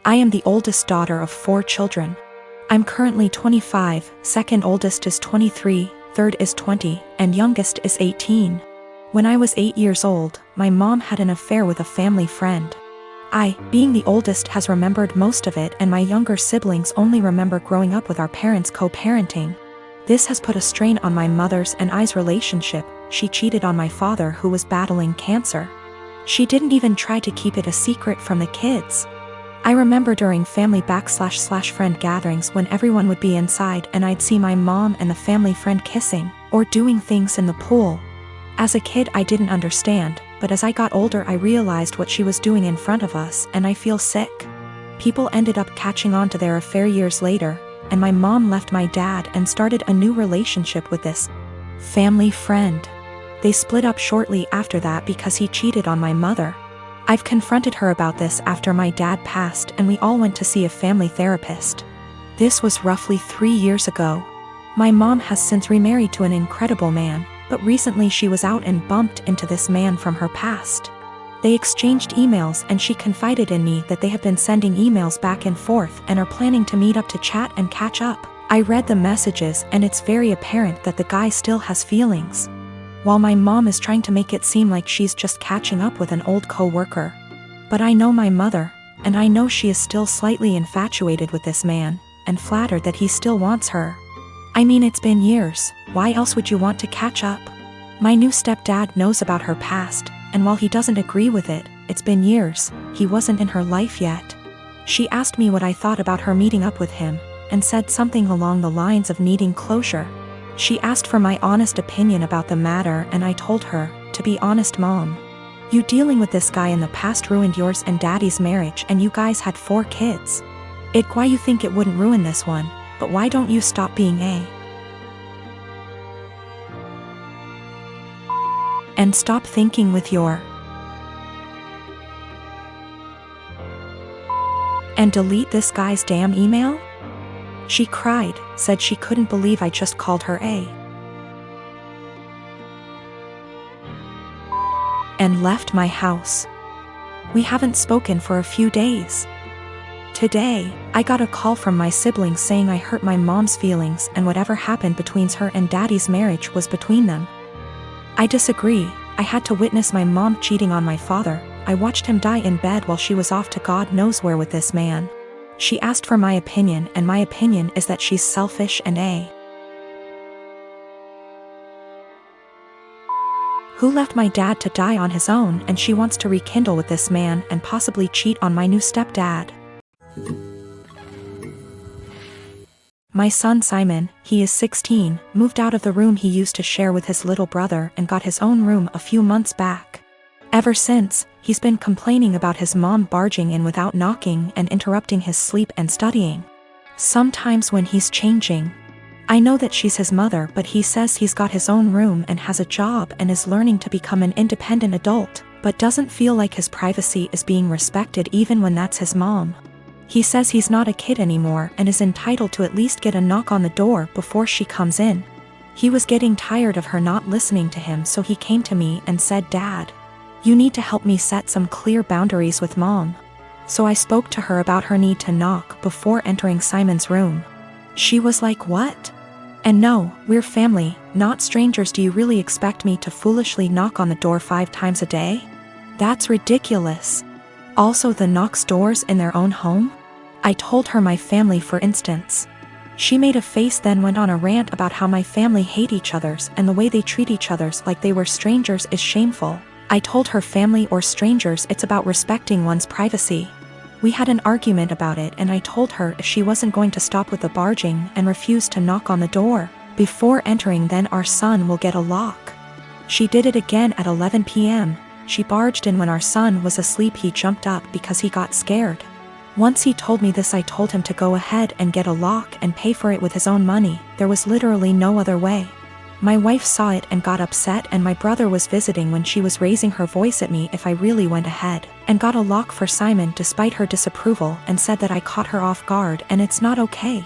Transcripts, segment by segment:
I am the oldest daughter of 4 children. I'm currently 25, second oldest is 23, third is 20, and youngest is 18. When I was 8 years old, my mom had an affair with a family friend. I, being the oldest, has remembered most of it, and my younger siblings only remember growing up with our parents co-parenting. This has put a strain on my mother's and I's relationship. She cheated on my father, who was battling cancer. She didn't even try to keep it a secret from the kids. I remember during family /friend gatherings when everyone would be inside and I'd see my mom and the family friend kissing, or doing things in the pool. As a kid I didn't understand, but as I got older I realized what she was doing in front of us, and I feel sick. People ended up catching on to their affair years later, and my mom left my dad and started a new relationship with this family friend. They split up shortly after that because he cheated on my mother. I've confronted her about this after my dad passed, and we all went to see a family therapist. This was roughly 3 years ago. My mom has since remarried to an incredible man, but recently she was out and bumped into this man from her past. They exchanged emails and she confided in me that they have been sending emails back and forth and are planning to meet up to chat and catch up. I read the messages and it's very apparent that the guy still has feelings. While my mom is trying to make it seem like she's just catching up with an old co-worker. But I know my mother, and I know she is still slightly infatuated with this man, and flattered that he still wants her. I mean, it's been years, why else would you want to catch up? My new stepdad knows about her past, and while he doesn't agree with it, it's been years, he wasn't in her life yet. She asked me what I thought about her meeting up with him, and said something along the lines of needing closure. She asked for my honest opinion about the matter, and I told her, to be honest Mom, you dealing with this guy in the past ruined yours and Daddy's marriage, and you guys had 4 kids. Why you think it wouldn't ruin this one, but why don't you stop being and stop thinking with your and delete this guy's damn email? She cried, said she couldn't believe I just called her and left my house. We haven't spoken for a few days. Today, I got a call from my siblings saying I hurt my mom's feelings and whatever happened between her and Daddy's marriage was between them. I disagree. I had to witness my mom cheating on my father. I watched him die in bed while she was off to God knows where with this man. She asked for my opinion, and my opinion is that she's selfish and who left my dad to die on his own, and she wants to rekindle with this man and possibly cheat on my new stepdad. My son Simon, he is 16, moved out of the room he used to share with his little brother and got his own room a few months back. Ever since, he's been complaining about his mom barging in without knocking and interrupting his sleep and studying. Sometimes when he's changing. I know that she's his mother, but he says he's got his own room and has a job and is learning to become an independent adult, but doesn't feel like his privacy is being respected even when that's his mom. He says he's not a kid anymore and is entitled to at least get a knock on the door before she comes in. He was getting tired of her not listening to him, so he came to me and said, "Dad, you need to help me set some clear boundaries with Mom." So I spoke to her about her need to knock before entering Simon's room. She was like, "What? And no, we're family, not strangers. Do you really expect me to foolishly knock on the door 5 times a day? That's ridiculous. Also, the knocks doors in their own home?" I told her my family, for instance. She made a face, then went on a rant about how my family hate each other's and the way they treat each other's like they were strangers is shameful. I told her family or strangers, it's about respecting one's privacy. We had an argument about it, and I told her if she wasn't going to stop with the barging and refuse to knock on the door before entering, then our son will get a lock. She did it again at 11 p.m. She barged in when our son was asleep. He jumped up because he got scared. Once he told me this, I told him to go ahead and get a lock and pay for it with his own money. There was literally no other way. My wife saw it and got upset, and my brother was visiting when she was raising her voice at me if I really went ahead and got a lock for Simon despite her disapproval, and said that I caught her off guard and it's not okay.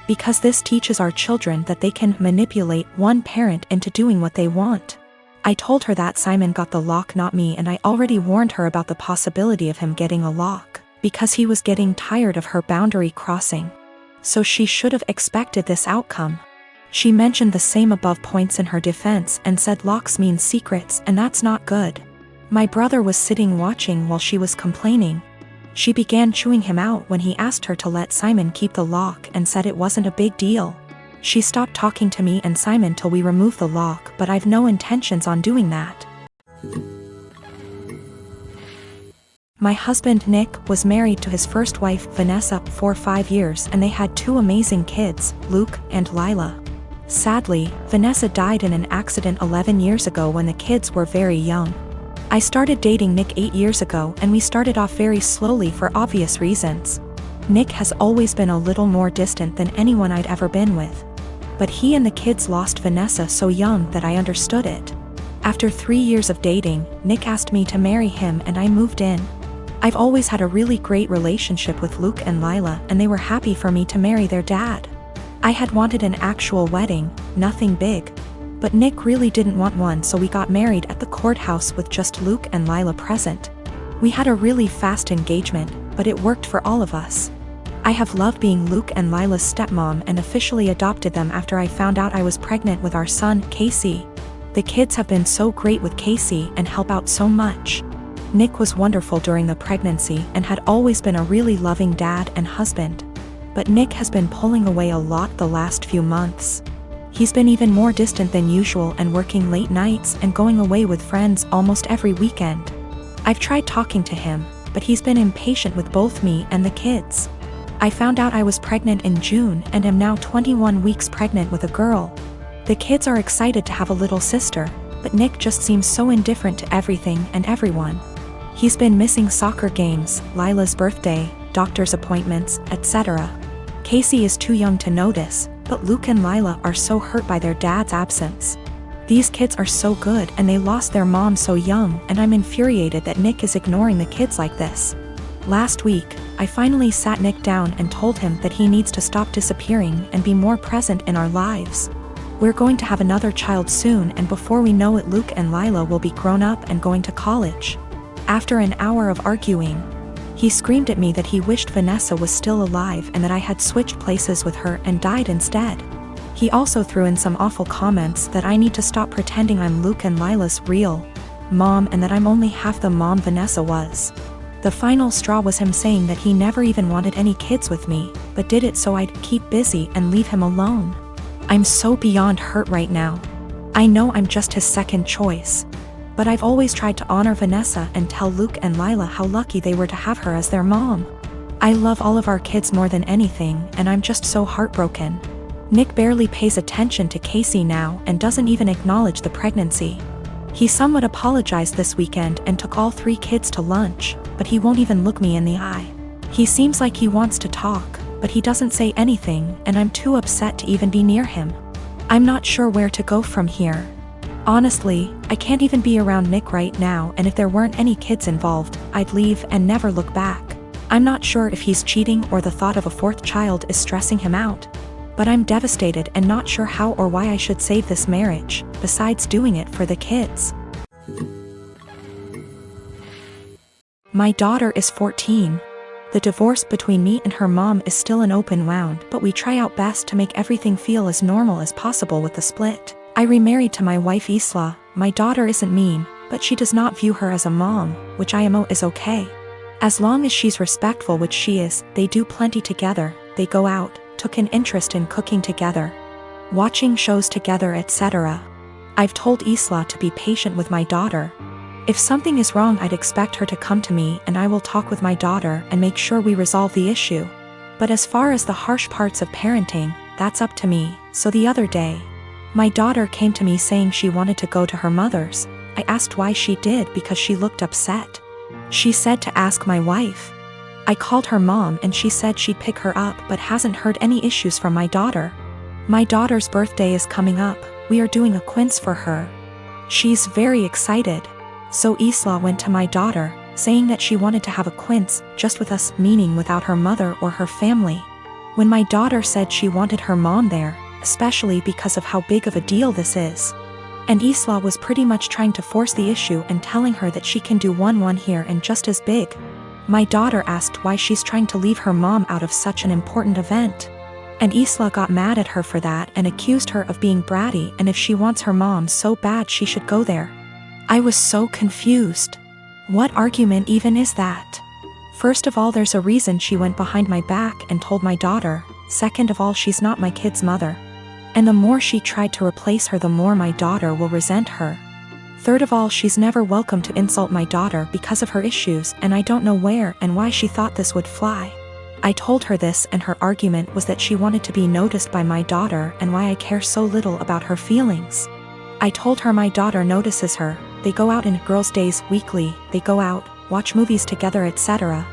Because this teaches our children that they can manipulate one parent into doing what they want. I told her that Simon got the lock, not me, and I already warned her about the possibility of him getting a lock because he was getting tired of her boundary crossing. So she should have expected this outcome. She mentioned the same above points in her defense and said locks mean secrets, and that's not good. My brother was sitting watching while she was complaining. She began chewing him out when he asked her to let Simon keep the lock and said it wasn't a big deal. She stopped talking to me and Simon till we removed the lock, but I've no intentions on doing that. My husband Nick was married to his first wife Vanessa for 5 years, and they had 2 amazing kids, Luke and Lila. Sadly, Vanessa died in an accident 11 years ago when the kids were very young. I started dating Nick 8 years ago, and we started off very slowly for obvious reasons. Nick has always been a little more distant than anyone I'd ever been with. But he and the kids lost Vanessa so young that I understood it. After 3 years of dating, Nick asked me to marry him and I moved in. I've always had a really great relationship with Luke and Lila, and they were happy for me to marry their dad. I had wanted an actual wedding, nothing big. But Nick really didn't want one, so we got married at the courthouse with just Luke and Lila present. We had a really fast engagement, but it worked for all of us. I have loved being Luke and Lila's stepmom and officially adopted them after I found out I was pregnant with our son, Casey. The kids have been so great with Casey and help out so much. Nick was wonderful during the pregnancy and had always been a really loving dad and husband. But Nick has been pulling away a lot the last few months. He's been even more distant than usual and working late nights and going away with friends almost every weekend. I've tried talking to him, but he's been impatient with both me and the kids. I found out I was pregnant in June and am now 21 weeks pregnant with a girl. The kids are excited to have a little sister, but Nick just seems so indifferent to everything and everyone. He's been missing soccer games, Lila's birthday, doctor's appointments, etc. Casey is too young to notice, but Luke and Lila are so hurt by their dad's absence. These kids are so good and they lost their mom so young, and I'm infuriated that Nick is ignoring the kids like this. Last week, I finally sat Nick down and told him that he needs to stop disappearing and be more present in our lives. We're going to have another child soon, and before we know it Luke and Lila will be grown up and going to college. After an hour of arguing, he screamed at me that he wished Vanessa was still alive and that I had switched places with her and died instead. He also threw in some awful comments that I need to stop pretending I'm Luke and Lila's real mom and that I'm only half the mom Vanessa was. The final straw was him saying that he never even wanted any kids with me, but did it so I'd keep busy and leave him alone. I'm so beyond hurt right now. I know I'm just his second choice. But I've always tried to honor Vanessa and tell Luke and Lila how lucky they were to have her as their mom. I love all of our kids more than anything, and I'm just so heartbroken. Nick barely pays attention to Casey now and doesn't even acknowledge the pregnancy. He somewhat apologized this weekend and took all 3 kids to lunch, but he won't even look me in the eye. He seems like he wants to talk, but he doesn't say anything, and I'm too upset to even be near him. I'm not sure where to go from here. Honestly, I can't even be around Nick right now, and if there weren't any kids involved, I'd leave and never look back. I'm not sure if he's cheating or the thought of a 4th child is stressing him out. But I'm devastated and not sure how or why I should save this marriage, besides doing it for the kids. My daughter is 14. The divorce between me and her mom is still an open wound, but we try our best to make everything feel as normal as possible with the split. I remarried to my wife Isla. My daughter isn't mean, but she does not view her as a mom, which I am is okay. As long as she's respectful, which she is, they do plenty together, they go out, took an interest in cooking together, watching shows together, etc. I've told Isla to be patient with my daughter. If something is wrong, I'd expect her to come to me and I will talk with my daughter and make sure we resolve the issue. But as far as the harsh parts of parenting, that's up to me. So the other day, my daughter came to me saying she wanted to go to her mother's. I asked why she did because she looked upset. She said to ask my wife. I called her mom and she said she'd pick her up but hasn't heard any issues from my daughter. My daughter's birthday is coming up. We are doing a quince for her. She's very excited. So Isla went to my daughter, saying that she wanted to have a quince just with us, meaning without her mother or her family. When my daughter said she wanted her mom there, especially because of how big of a deal this is. And Isla was pretty much trying to force the issue and telling her that she can do one here and just as big. My daughter asked why she's trying to leave her mom out of such an important event. And Isla got mad at her for that and accused her of being bratty, and if she wants her mom so bad she should go there. I was so confused. What argument even is that? First of all, there's a reason she went behind my back and told my daughter. Second of all, she's not my kid's mother. And the more she tried to replace her, the more my daughter will resent her. Third of all, she's never welcome to insult my daughter because of her issues, and I don't know where and why she thought this would fly. I told her this, and her argument was that she wanted to be noticed by my daughter and why I care so little about her feelings. I told her my daughter notices her. They go out in girls' days weekly, they go out, watch movies together, etc.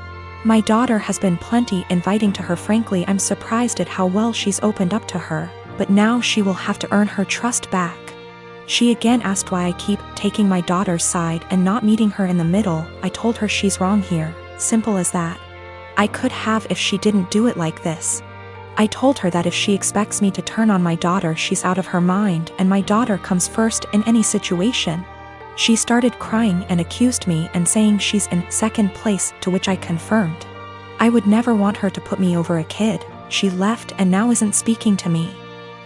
My daughter has been plenty inviting to her. Frankly, I'm surprised at how well she's opened up to her, but now she will have to earn her trust back. She again asked why I keep taking my daughter's side and not meeting her in the middle. I told her she's wrong here, simple as that. I could have if she didn't do it like this. I told her that if she expects me to turn on my daughter, she's out of her mind, and my daughter comes first in any situation. She started crying and accused me and saying she's in second place, to which I confirmed. I would never want her to put me over a kid. She left and now isn't speaking to me.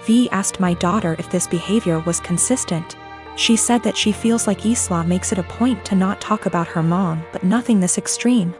V asked my daughter if this behavior was consistent. She said that she feels like Isla makes it a point to not talk about her mom, but nothing this extreme.